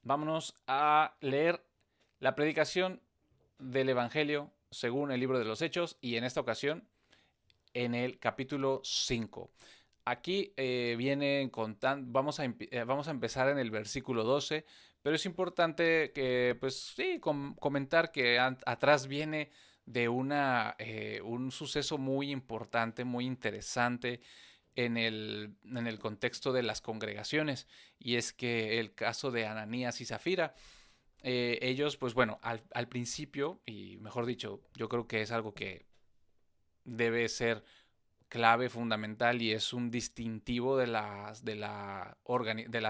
vámonos a leer la predicación del Evangelio según el libro de los Hechos y en esta ocasión en el capítulo 5. Aquí viene contando, vamos a empezar en el versículo 12, pero es importante que, pues sí, comentar que atrás viene de un suceso muy importante, muy interesante en el contexto de las congregaciones, y es que el caso de Ananías y Zafira, ellos, pues bueno, al principio, y mejor dicho, yo creo que es algo que debe ser clave, fundamental y es un distintivo de la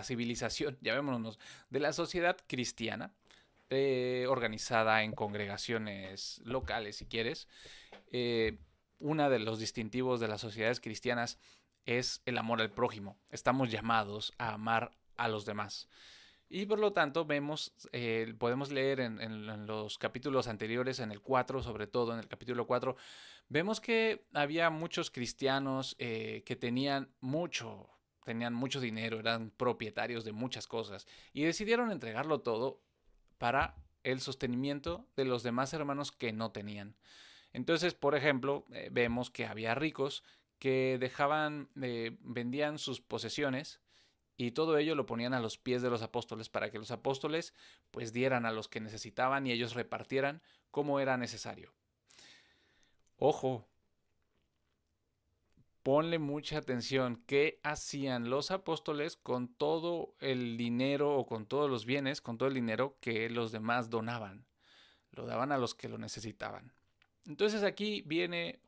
civilización, llamémonos, de la sociedad cristiana, organizada en congregaciones locales, si quieres. Eh, Uno de los distintivos de las sociedades cristianas es el amor al prójimo. Estamos llamados a amar a los demás. Y por lo tanto podemos leer en los capítulos anteriores, en el 4, sobre todo en el capítulo 4, vemos que había muchos cristianos que tenían mucho dinero, eran propietarios de muchas cosas y decidieron entregarlo todo para el sostenimiento de los demás hermanos que no tenían. Entonces, por ejemplo, vemos que había ricos que vendían sus posesiones y todo ello lo ponían a los pies de los apóstoles para que los apóstoles pues dieran a los que necesitaban y ellos repartieran como era necesario. Ojo, ponle mucha atención. ¿Qué hacían los apóstoles con todo el dinero o con todos los bienes, con todo el dinero que los demás donaban? Lo daban a los que lo necesitaban. Entonces aquí viene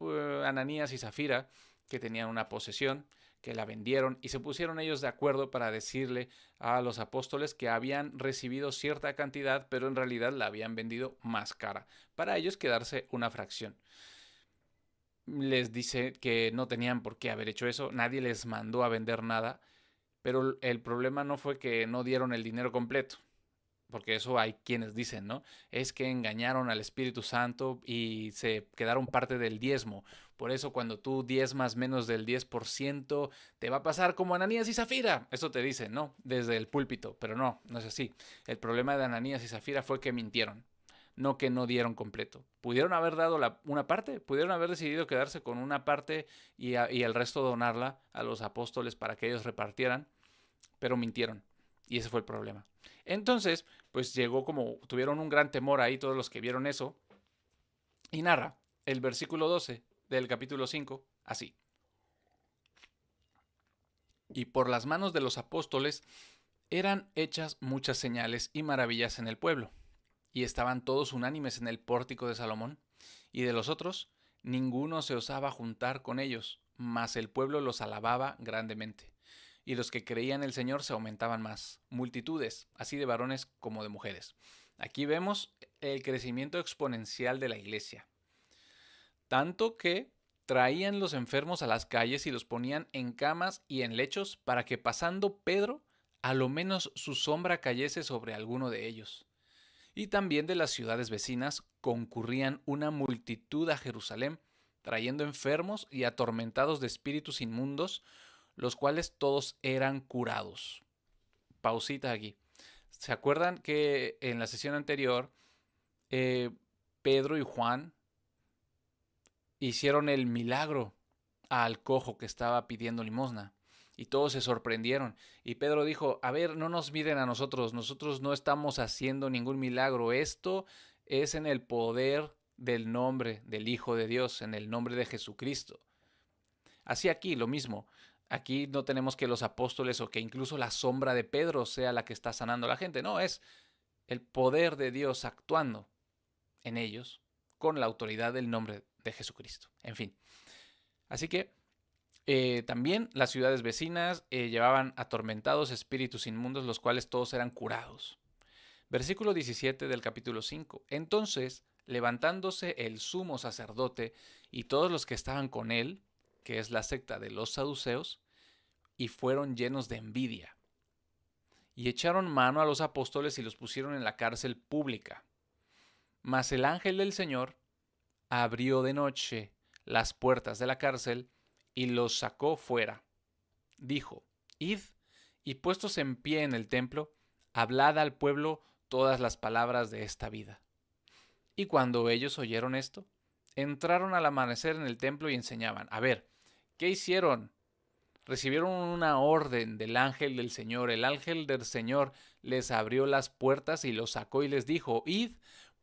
Ananías y Zafira, que tenían una posesión, que la vendieron y se pusieron ellos de acuerdo para decirle a los apóstoles que habían recibido cierta cantidad, pero en realidad la habían vendido más cara, para ellos quedarse una fracción. Les dice que no tenían por qué haber hecho eso, nadie les mandó a vender nada, pero el problema no fue que no dieron el dinero completo, porque eso hay quienes dicen, ¿no? Es que engañaron al Espíritu Santo y se quedaron parte del diezmo. Por eso cuando tú diezmas menos del 10%, te va a pasar como Ananías y Zafira. Eso te dicen, ¿no? Desde el púlpito, pero no, no es así. El problema de Ananías y Zafira fue que mintieron, no que no dieron completo. Pudieron haber dado una parte, pudieron haber decidido quedarse con una parte y el resto donarla a los apóstoles para que ellos repartieran, pero mintieron. Y ese fue el problema. Entonces, pues llegó como, tuvieron un gran temor ahí todos los que vieron eso. Y narra el versículo 12 del capítulo 5 así. Y por las manos de los apóstoles eran hechas muchas señales y maravillas en el pueblo. Y estaban todos unánimes en el pórtico de Salomón. Y de los otros, ninguno se osaba juntar con ellos, mas el pueblo los alababa grandemente. Y los que creían en el Señor se aumentaban más, multitudes, así de varones como de mujeres. Aquí vemos el crecimiento exponencial de la iglesia. Tanto que traían los enfermos a las calles y los ponían en camas y en lechos para que pasando Pedro, a lo menos su sombra cayese sobre alguno de ellos. Y también de las ciudades vecinas concurrían una multitud a Jerusalén, trayendo enfermos y atormentados de espíritus inmundos, los cuales todos eran curados. Pausita aquí. ¿Se acuerdan que en la sesión anterior eh, Pedro y Juan hicieron el milagro al cojo que estaba pidiendo limosna? Y todos se sorprendieron. Y Pedro dijo, a ver, no nos miren a nosotros, nosotros no estamos haciendo ningún milagro. Esto es en el poder del nombre del Hijo de Dios, en el nombre de Jesucristo. Así aquí lo mismo. Aquí no tenemos que los apóstoles o que incluso la sombra de Pedro sea la que está sanando a la gente. No, es el poder de Dios actuando en ellos con la autoridad del nombre de Jesucristo. En fin. Así que también las ciudades vecinas llevaban atormentados espíritus inmundos, los cuales todos eran curados. Versículo 17 del capítulo 5. Entonces, levantándose el sumo sacerdote y todos los que estaban con él, que es la secta de los saduceos, y fueron llenos de envidia, y echaron mano a los apóstoles y los pusieron en la cárcel pública. Mas el ángel del Señor abrió de noche las puertas de la cárcel y los sacó fuera. Dijo, id, y puestos en pie en el templo, hablad al pueblo todas las palabras de esta vida. Y cuando ellos oyeron esto, entraron al amanecer en el templo y enseñaban. A ver, ¿qué hicieron? Recibieron una orden del ángel del Señor. El ángel del Señor les abrió las puertas y los sacó y les dijo: id,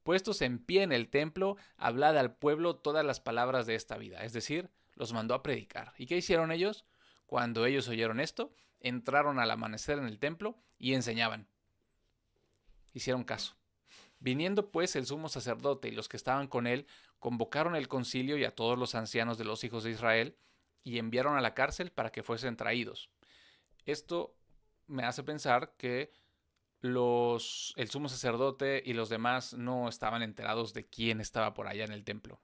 puestos en pie en el templo, hablad al pueblo todas las palabras de esta vida. Es decir, los mandó a predicar. ¿Y qué hicieron ellos? Cuando ellos oyeron esto, entraron al amanecer en el templo y enseñaban. Hicieron caso. Viniendo pues el sumo sacerdote y los que estaban con él, convocaron el concilio y a todos los ancianos de los hijos de Israel, y enviaron a la cárcel para que fuesen traídos. Esto me hace pensar que el sumo sacerdote y los demás no estaban enterados de quién estaba por allá en el templo.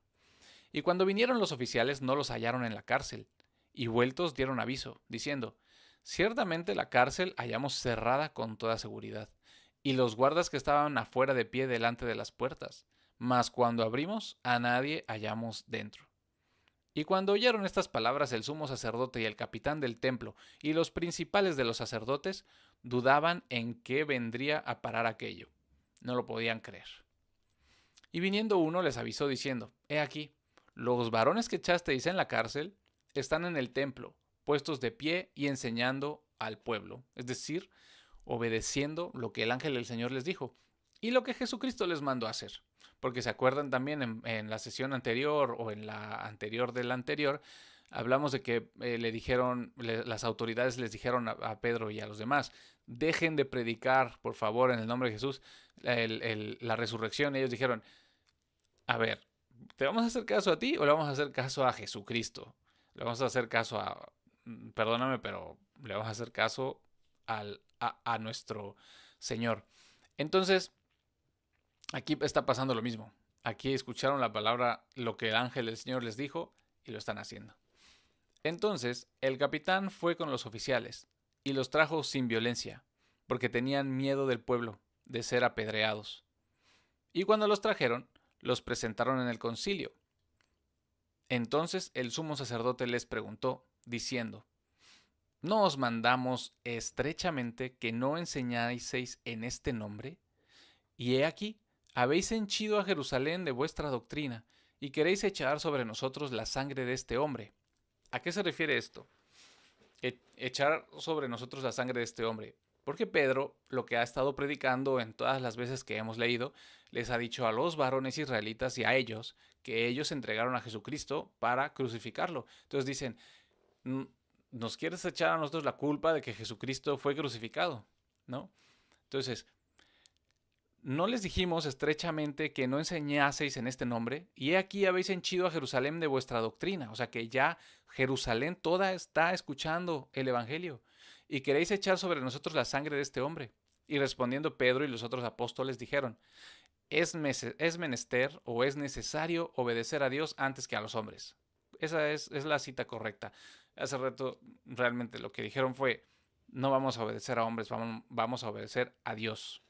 Y cuando vinieron los oficiales no los hallaron en la cárcel, y vueltos dieron aviso, diciendo: ciertamente la cárcel hallamos cerrada con toda seguridad, y los guardas que estaban afuera de pie delante de las puertas, mas cuando abrimos a nadie hallamos dentro. Y cuando oyeron estas palabras el sumo sacerdote y el capitán del templo y los principales de los sacerdotes dudaban en qué vendría a parar aquello. No lo podían creer. Y viniendo uno les avisó diciendo: he aquí, los varones que echasteis en la cárcel están en el templo, puestos de pie y enseñando al pueblo, es decir, obedeciendo lo que el ángel del Señor les dijo y lo que Jesucristo les mandó a hacer. Porque se acuerdan también en la sesión anterior o en la anterior de la anterior, hablamos de que las autoridades les dijeron a Pedro y a los demás: dejen de predicar, por favor, en el nombre de Jesús, la resurrección. Ellos dijeron: a ver, ¿te vamos a hacer caso a ti o le vamos a hacer caso a Jesucristo? Le vamos a hacer caso perdóname, pero le vamos a hacer caso a nuestro Señor. Entonces, aquí está pasando lo mismo. Aquí escucharon la palabra, lo que el ángel del Señor les dijo, y lo están haciendo. Entonces, el capitán fue con los oficiales y los trajo sin violencia, porque tenían miedo del pueblo, de ser apedreados. Y cuando los trajeron, los presentaron en el concilio. Entonces el sumo sacerdote les preguntó, diciendo: ¿no os mandamos estrechamente que no enseñaseis en este nombre? Y he aquí, habéis henchido a Jerusalén de vuestra doctrina, y queréis echar sobre nosotros la sangre de este hombre. ¿A qué se refiere esto? Echar sobre nosotros la sangre de este hombre. Porque Pedro, lo que ha estado predicando en todas las veces que hemos leído, les ha dicho a los varones israelitas y a ellos que ellos entregaron a Jesucristo para crucificarlo. Entonces dicen: ¿nos quieres echar a nosotros la culpa de que Jesucristo fue crucificado? ¿No? Entonces, ¿no les dijimos estrechamente que no enseñaseis en este nombre? Y he aquí habéis henchido a Jerusalén de vuestra doctrina. O sea que ya Jerusalén toda está escuchando el Evangelio. Y queréis echar sobre nosotros la sangre de este hombre. Y respondiendo Pedro y los otros apóstoles dijeron: es menester o es necesario obedecer a Dios antes que a los hombres. Esa es la cita correcta. Hace rato realmente lo que dijeron fue: no vamos a obedecer a hombres, vamos a obedecer a Dios.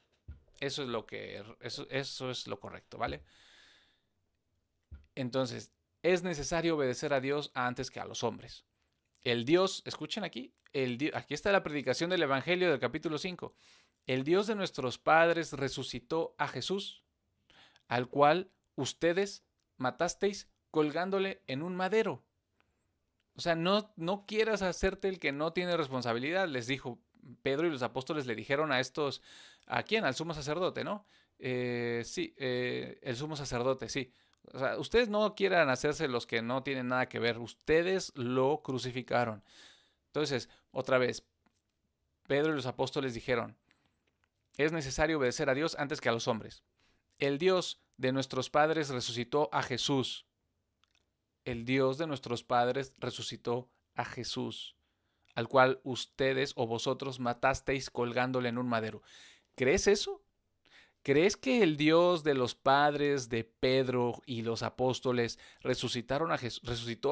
Eso es lo correcto, ¿vale? Entonces, es necesario obedecer a Dios antes que a los hombres. El Dios, escuchen aquí, aquí está la predicación del Evangelio del capítulo 5. El Dios de nuestros padres resucitó a Jesús, al cual ustedes matasteis colgándole en un madero. O sea, no quieras hacerte el que no tiene responsabilidad, les dijo Pedro, y los apóstoles le dijeron a estos, ¿a quién? Al sumo sacerdote, ¿no? Sí, el sumo sacerdote, sí. O sea, ustedes no quieran hacerse los que no tienen nada que ver, ustedes lo crucificaron. Entonces, otra vez, Pedro y los apóstoles dijeron: es necesario obedecer a Dios antes que a los hombres. El Dios de nuestros padres resucitó a Jesús. El Dios de nuestros padres resucitó a Jesús, al cual ustedes o vosotros matasteis colgándole en un madero. ¿Crees eso? ¿Crees que el Dios de los padres de Pedro y los apóstoles resucitó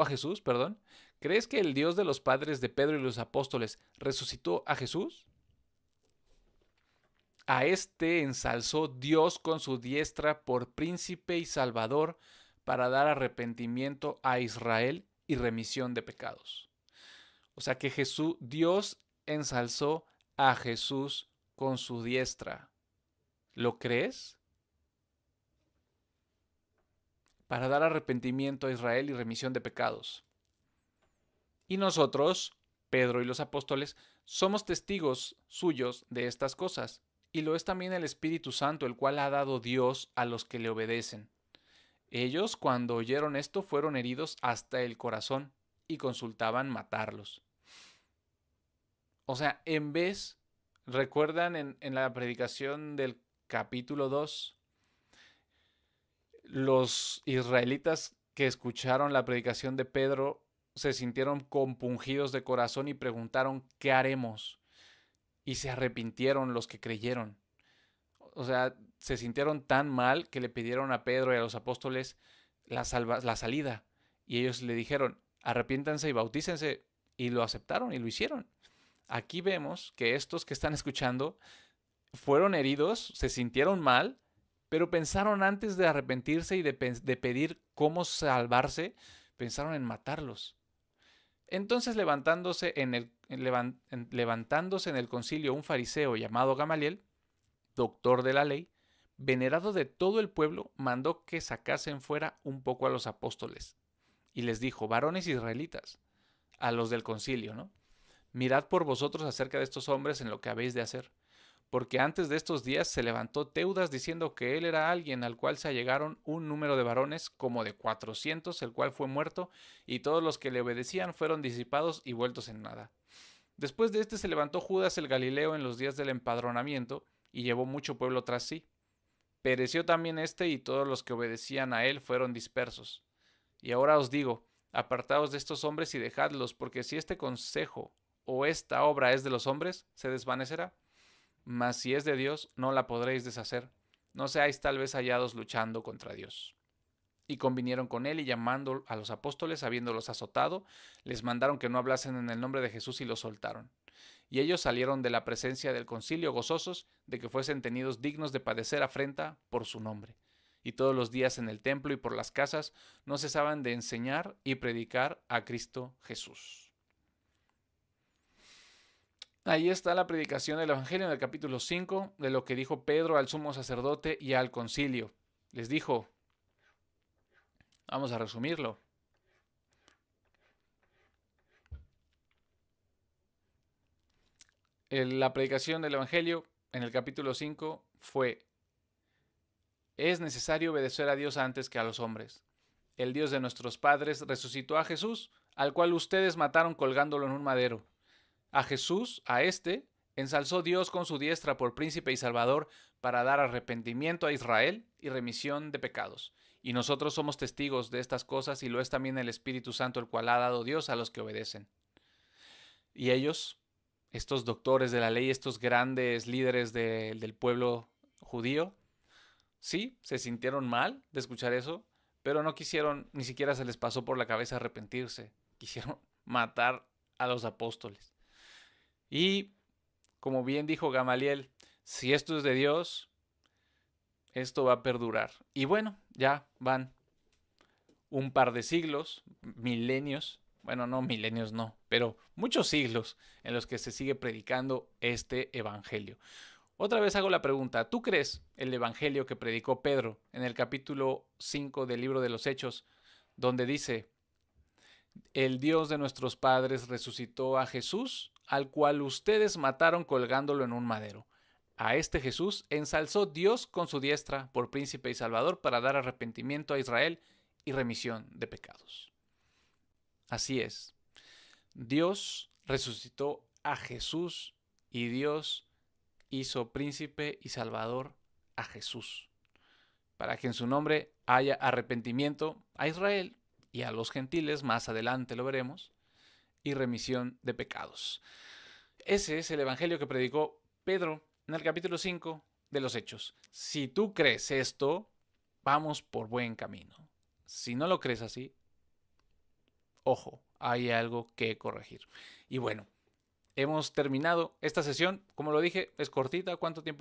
a Jesús? Perdón. ¿Crees que el Dios de los padres de Pedro y los apóstoles resucitó a Jesús? A este ensalzó Dios con su diestra por príncipe y salvador, para dar arrepentimiento a Israel y remisión de pecados. O sea que Dios ensalzó a Jesús con su diestra. ¿Lo crees? Para dar arrepentimiento a Israel y remisión de pecados. Y nosotros, Pedro y los apóstoles, somos testigos suyos de estas cosas, y lo es también el Espíritu Santo, el cual ha dado Dios a los que le obedecen. Ellos, cuando oyeron esto, fueron heridos hasta el corazón y consultaban matarlos. O sea, en vez, recuerdan en la predicación del capítulo 2, los israelitas que escucharon la predicación de Pedro se sintieron compungidos de corazón y preguntaron, ¿qué haremos? Y se arrepintieron los que creyeron. O sea, se sintieron tan mal que le pidieron a Pedro y a los apóstoles la salida. Y ellos le dijeron, arrepiéntanse y bautícense. Y lo aceptaron y lo hicieron. Aquí vemos que estos que están escuchando fueron heridos, se sintieron mal, pero pensaron antes de arrepentirse y de pedir cómo salvarse, pensaron en matarlos. Entonces levantándose en el concilio un fariseo llamado Gamaliel, doctor de la ley, venerado de todo el pueblo, mandó que sacasen fuera un poco a los apóstoles. Y les dijo, varones israelitas, a los del concilio, ¿no? Mirad por vosotros acerca de estos hombres en lo que habéis de hacer. Porque antes de estos días se levantó Teudas diciendo que él era alguien al cual se allegaron un número de varones como de 400, el cual fue muerto, y todos los que le obedecían fueron disipados y vueltos en nada. Después de este se levantó Judas el Galileo en los días del empadronamiento, y llevó mucho pueblo tras sí. Pereció también este, y todos los que obedecían a él fueron dispersos. Y ahora os digo, apartaos de estos hombres y dejadlos, porque si este consejo o esta obra es de los hombres, se desvanecerá. Mas si es de Dios, no la podréis deshacer. No seáis tal vez hallados luchando contra Dios. Y convinieron con él, y llamando a los apóstoles, habiéndolos azotado, les mandaron que no hablasen en el nombre de Jesús, y los soltaron. Y ellos salieron de la presencia del concilio gozosos de que fuesen tenidos dignos de padecer afrenta por su nombre. Y todos los días en el templo y por las casas no cesaban de enseñar y predicar a Cristo Jesús. Ahí está la predicación del Evangelio en el capítulo 5 de lo que dijo Pedro al sumo sacerdote y al concilio. Les dijo, vamos a resumirlo. La predicación del Evangelio en el capítulo 5 fue, es necesario obedecer a Dios antes que a los hombres. El Dios de nuestros padres resucitó a Jesús, al cual ustedes mataron colgándolo en un madero. A Jesús, a este, ensalzó Dios con su diestra por príncipe y salvador para dar arrepentimiento a Israel y remisión de pecados. Y nosotros somos testigos de estas cosas, y lo es también el Espíritu Santo, el cual ha dado Dios a los que obedecen. Y ellos, estos doctores de la ley, estos grandes líderes del pueblo judío, sí, se sintieron mal de escuchar eso, pero no quisieron, ni siquiera se les pasó por la cabeza arrepentirse. Quisieron matar a los apóstoles. Y, como bien dijo Gamaliel, si esto es de Dios, esto va a perdurar. Y bueno, ya van un par de siglos, milenios, bueno, no milenios no, pero muchos siglos en los que se sigue predicando este evangelio. Otra vez hago la pregunta, ¿tú crees el evangelio que predicó Pedro en el capítulo 5 del libro de los Hechos, donde dice, el Dios de nuestros padres resucitó a Jesús, al cual ustedes mataron colgándolo en un madero? A este Jesús ensalzó Dios con su diestra por príncipe y salvador para dar arrepentimiento a Israel y remisión de pecados. Así es. Dios resucitó a Jesús y Dios hizo príncipe y salvador a Jesús, para que en su nombre haya arrepentimiento a Israel y a los gentiles, más adelante lo veremos, y remisión de pecados. Ese es el evangelio que predicó Pedro en el capítulo 5 de los Hechos. Si tú crees esto, vamos por buen camino. Si no lo crees así, ojo, hay algo que corregir. Y bueno, hemos terminado esta sesión. Como lo dije, es cortita. ¿Cuánto tiempo?